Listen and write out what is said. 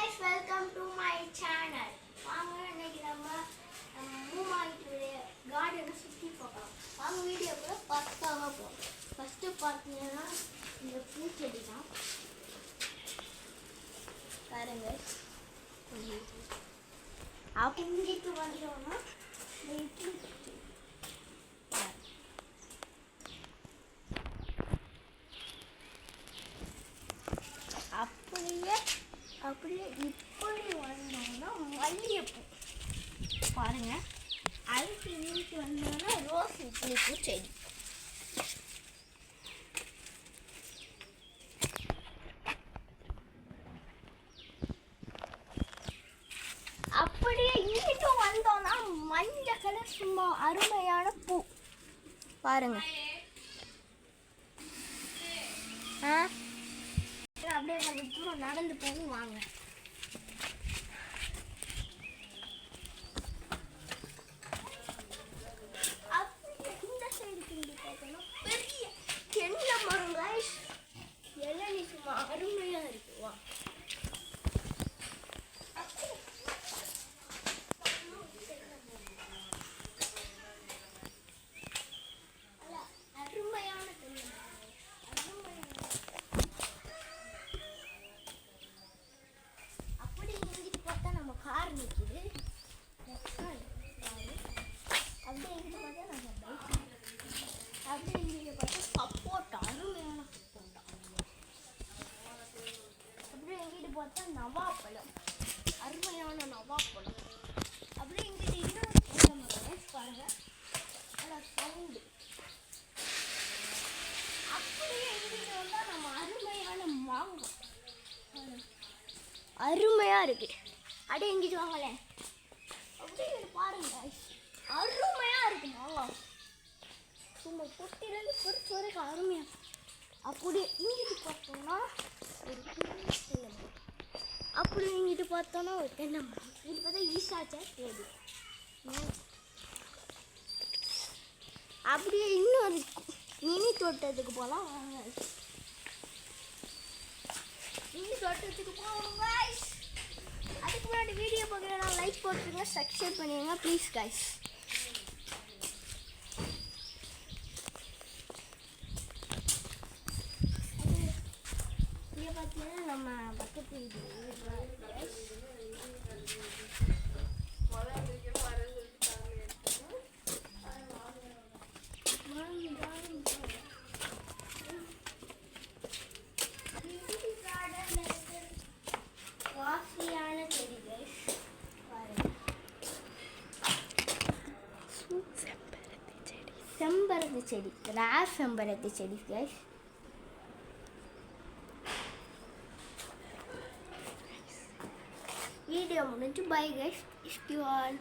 guys, welcome to my channel. வாங்க இன்னைக்கு நம்ம மூமாயிட்டுடைய கார்டனை சுற்றி பார்க்கலாம். வாங்க வீடியோக்குள்ள பக்காவாக போகும். ஃபஸ்ட்டு பார்த்தீங்கன்னா இந்த பூச்செடி தான் பாருங்க. அப்படிங்கிட்டு வந்தோம்னா அப்படியே இப்படி வந்தோம்னா மல்லிகைப்பூ பாருங்க. அதுக்கு இன்னைக்கு வந்தோம்னா ரோஸ் இட்லி பூ செடி. அப்படியே இங்கிட்டு வந்தோம்னா மஞ்சள் கலர் சும்மா அருமையான பூ பாருங்க. அப்படியே கொஞ்சம் தூரம் நடந்து போய் வாங்க. இந்த சைடு திரும்பி பார்த்தோம்னா பெரிய தென்னை மரம் guys. இளநீ சும்மா அருமையா இருக்கு. வா கார் நிற்கிது. அப்படியே இங்கிட்டு பார்த்தா நம்ம பைக். அப்படியே இங்கிட்டு பார்த்தா சப்போட்டா அருமையான சப்போட்டா. அப்படியே இங்கிட்டு பார்த்தா நவாப்பழம் அருமையான நவாப்பழம். அப்படியே இங்கிட்டு இன்னொரு பாருங்க நல்லா சவுண்டு. அப்படியே இங்கிட்டு வந்தால் நம்ம அருமையான மாங்காய் அருமையா இருக்கு. அப்படியே எங்கிட்டு வாங்கலே. அப்படியே பாருங்க அருமையா இருக்கு மாங்காய். சும்மா பொட்டிலேருந்து பொறுத்து வரைக்கும் அருமையா. அப்படியே இங்கிட்டு பார்த்தோம்னா ஒரு தென்னை மரம். அப்படி இங்கிட்டு பார்த்தோன்னா ஒரு தென்னை மரம். இது பார்த்தா ஈசாச்சா தேடி. அப்படியே இன்னொரு மினி தோட்டத்துக்கு போகலாம் வாங்க. மினி தோட்டத்துக்கு போகணும் guys. அதுக்கு முன்னாடி வீடியோ பார்க்குறேன்னா லைக் போட்டுருங்க, சப்ஸ்கிரைப் பண்ணிடுங்க ப்ளீஸ் கைஸ். இங்கே பார்த்தீங்கன்னா நம்ம பக்கத்து வீடு வாசியான செடி கைஸ் பாருங்க. செம்பருத்தி செடி கிராஸ் செம்பருத்தி செடி கைஸ். வீடியோ முடிஞ்சு பை கைஸ். Issue all.